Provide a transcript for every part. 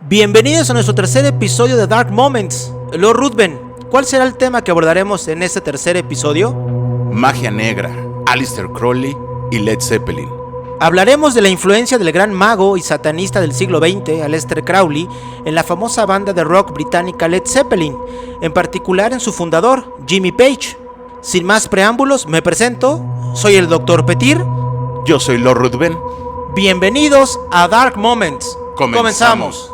Bienvenidos a nuestro tercer episodio de Dark Moments. Lord Ruthven, ¿cuál será el tema que abordaremos en este tercer episodio? Magia negra, Aleister Crowley y Led Zeppelin. Hablaremos de la influencia del gran mago y satanista del siglo XX, Aleister Crowley, en la famosa banda de rock británica Led Zeppelin, en particular en su fundador, Jimmy Page. Sin más preámbulos, me presento, soy el Dr. Petir. Yo soy Lord Ruthven. Bienvenidos a Dark Moments. Comenzamos.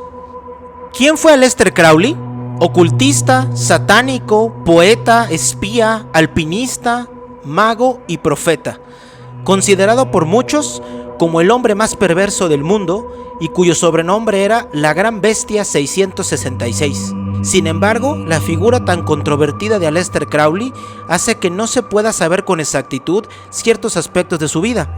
¿Quién fue Aleister Crowley? Ocultista, satánico, poeta, espía, alpinista, mago y profeta. Considerado por muchos como el hombre más perverso del mundo y cuyo sobrenombre era la Gran Bestia 666. Sin embargo, la figura tan controvertida de Aleister Crowley hace que no se pueda saber con exactitud ciertos aspectos de su vida,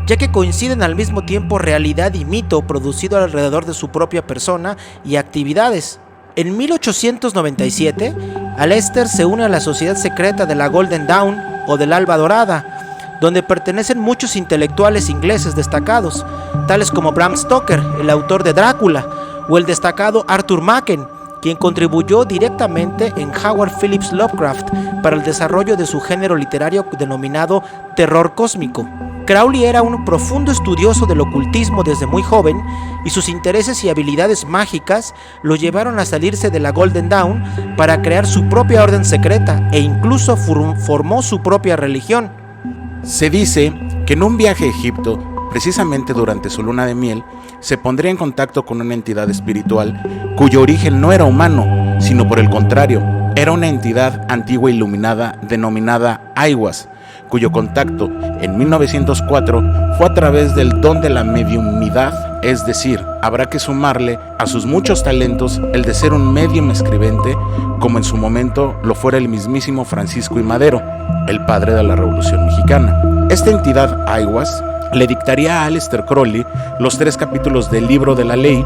ya que coinciden al mismo tiempo realidad y mito producido alrededor de su propia persona y actividades. En 1897, Aleister se une a la sociedad secreta de la Golden Dawn o del Alba Dorada, donde pertenecen muchos intelectuales ingleses destacados, tales como Bram Stoker, el autor de Drácula, o el destacado Arthur Machen, quien contribuyó directamente en Howard Phillips Lovecraft para el desarrollo de su género literario denominado terror cósmico. Crowley era un profundo estudioso del ocultismo desde muy joven y sus intereses y habilidades mágicas lo llevaron a salirse de la Golden Dawn para crear su propia orden secreta e incluso formó su propia religión. Se dice que en un viaje a Egipto, precisamente durante su luna de miel, se pondría en contacto con una entidad espiritual cuyo origen no era humano, sino por el contrario, era una entidad antigua iluminada denominada Aiwass, cuyo contacto en 1904 fue a través del don de la mediumnidad, es decir, habrá que sumarle a sus muchos talentos el de ser un medium escribente, como en su momento lo fuera el mismísimo Francisco I. Madero, el padre de la Revolución Mexicana. Esta entidad Aiwass le dictaría a Aleister Crowley los 3 capítulos del Libro de la Ley,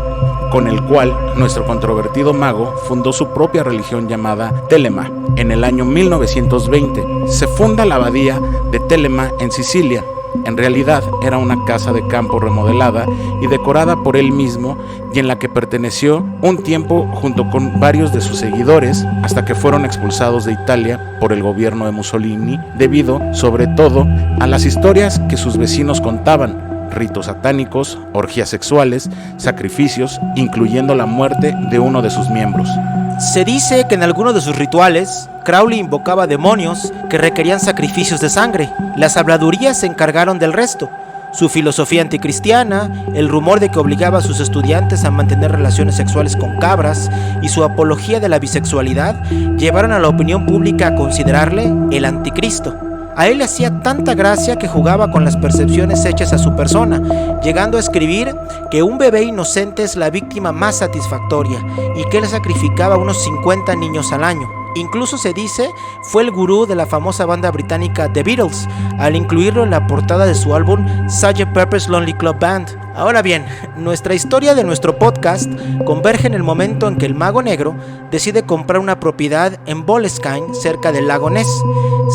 con el cual nuestro controvertido mago fundó su propia religión llamada Telema. En el año 1920 se funda la abadía de Telema en Sicilia. En realidad era una casa de campo remodelada y decorada por él mismo, y en la que perteneció un tiempo junto con varios de sus seguidores, hasta que fueron expulsados de Italia por el gobierno de Mussolini, debido sobre todo a las historias que sus vecinos contaban: ritos satánicos, orgías sexuales, sacrificios, incluyendo la muerte de uno de sus miembros. Se dice que en algunos de sus rituales, Crowley invocaba demonios que requerían sacrificios de sangre. Las habladurías se encargaron del resto. Su filosofía anticristiana, el rumor de que obligaba a sus estudiantes a mantener relaciones sexuales con cabras y su apología de la bisexualidad llevaron a la opinión pública a considerarle el anticristo. A él le hacía tanta gracia que jugaba con las percepciones hechas a su persona, llegando a escribir que un bebé inocente es la víctima más satisfactoria y que él sacrificaba unos 50 niños al año. Incluso se dice fue el gurú de la famosa banda británica The Beatles, al incluirlo en la portada de su álbum Sgt. Pepper's Lonely Club Band. Ahora bien, nuestra historia de nuestro podcast converge en el momento en que el mago negro decide comprar una propiedad en Boleskine, cerca del lago Ness.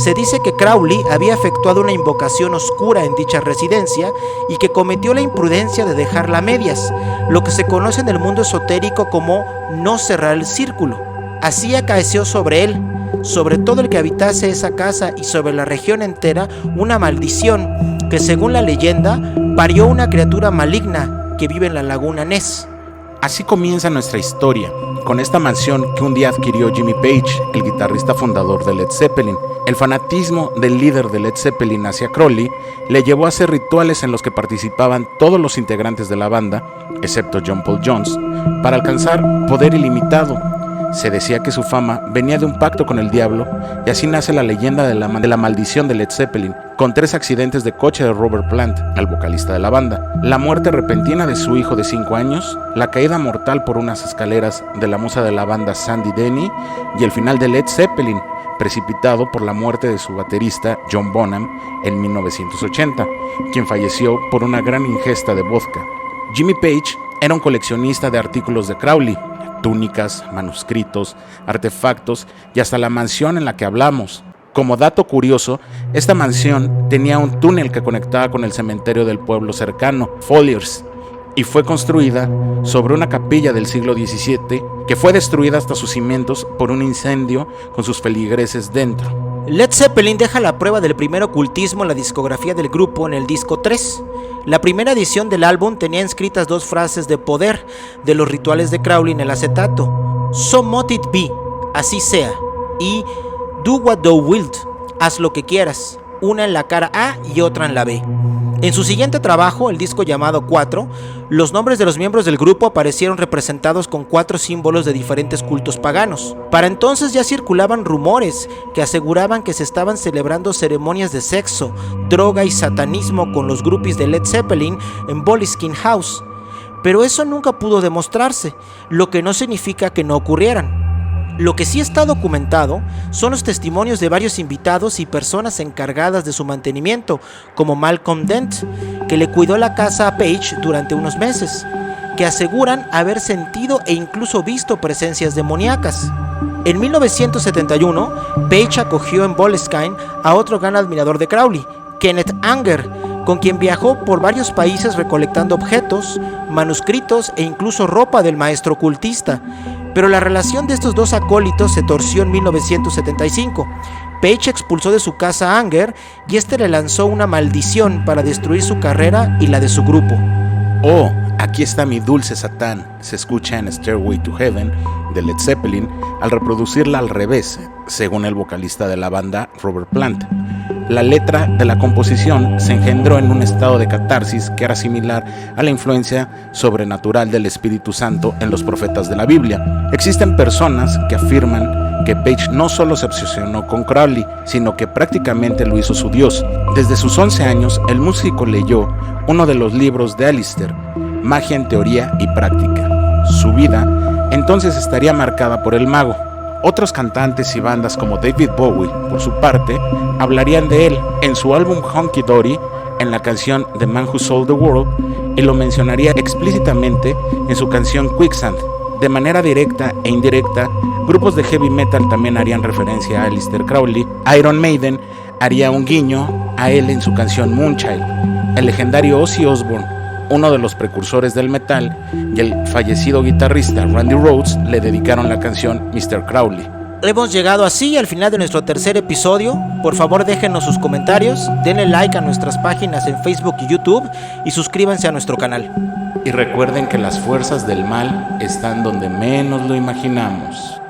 Se dice que Crowley había efectuado una invocación oscura en dicha residencia y que cometió la imprudencia de dejarla a medias, lo que se conoce en el mundo esotérico como no cerrar el círculo. Así acaeció sobre él, sobre todo el que habitase esa casa y sobre la región entera, una maldición que, según la leyenda, parió una criatura maligna que vive en la laguna Ness. Así comienza nuestra historia, con esta mansión que un día adquirió Jimmy Page, el guitarrista fundador de Led Zeppelin. El fanatismo del líder de Led Zeppelin hacia Crowley le llevó a hacer rituales en los que participaban todos los integrantes de la banda, excepto John Paul Jones, para alcanzar poder ilimitado. Se decía que su fama venía de un pacto con el diablo, y así nace la leyenda de la maldición de Led Zeppelin, con 3 accidentes de coche de Robert Plant, el vocalista de la banda, la muerte repentina de su hijo de 5 años, la caída mortal por unas escaleras de la musa de la banda Sandy Denny, y el final de Led Zeppelin, precipitado por la muerte de su baterista John Bonham en 1980, quien falleció por una gran ingesta de vodka. Jimmy Page era un coleccionista de artículos de Crowley, túnicas, manuscritos, artefactos y hasta la mansión en la que hablamos. Como dato curioso, esta mansión tenía un túnel que conectaba con el cementerio del pueblo cercano, Folliers. y fue construida sobre una capilla del siglo XVII que fue destruida hasta sus cimientos por un incendio con sus feligreses dentro. Led Zeppelin deja la prueba del primer ocultismo en la discografía del grupo en el disco 3. La primera edición del álbum tenía inscritas 2 frases de poder de los rituales de Crowley en el acetato: So mote it be, así sea, y Do what thou wilt, haz lo que quieras, una en la cara A y otra en la B. En su siguiente trabajo, el disco llamado 4, los nombres de los miembros del grupo aparecieron representados con 4 símbolos de diferentes cultos paganos. Para entonces ya circulaban rumores que aseguraban que se estaban celebrando ceremonias de sexo, droga y satanismo con los groupies de Led Zeppelin en Boleskine House. Pero eso nunca pudo demostrarse, lo que no significa que no ocurrieran. Lo que sí está documentado son los testimonios de varios invitados y personas encargadas de su mantenimiento, como Malcolm Dent, que le cuidó la casa a Page durante unos meses, que aseguran haber sentido e incluso visto presencias demoníacas. En 1971, Page acogió en Boleskine a otro gran admirador de Crowley, Kenneth Anger, con quien viajó por varios países recolectando objetos, manuscritos e incluso ropa del maestro ocultista. Pero la relación de estos 2 acólitos se torció en 1975. Page expulsó de su casa a Anger y este le lanzó una maldición para destruir su carrera y la de su grupo. Oh, aquí está mi dulce Satán, se escucha en Stairway to Heaven de Led Zeppelin al reproducirla al revés, según el vocalista de la banda Robert Plant. La letra de la composición se engendró en un estado de catarsis que era similar a la influencia sobrenatural del Espíritu Santo en los profetas de la Biblia. Existen personas que afirman que Page no solo se obsesionó con Crowley, sino que prácticamente lo hizo su dios. Desde sus 11 años, el músico leyó uno de los libros de Alistair, Magia en Teoría y Práctica. Su vida entonces estaría marcada por el mago. Otros cantantes y bandas como David Bowie, por su parte, hablarían de él en su álbum Hunky Dory, en la canción The Man Who Sold the World, y lo mencionaría explícitamente en su canción Quicksand. De manera directa e indirecta, grupos de heavy metal también harían referencia a Aleister Crowley. Iron Maiden haría un guiño a él en su canción Moonchild. El legendario Ozzy Osbourne, uno de los precursores del metal, y el fallecido guitarrista Randy Rhoads le dedicaron la canción Mr. Crowley. Hemos llegado así al final de nuestro tercer episodio. Por favor, déjenos sus comentarios, denle like a nuestras páginas en Facebook y YouTube y suscríbanse a nuestro canal. Y recuerden que las fuerzas del mal están donde menos lo imaginamos.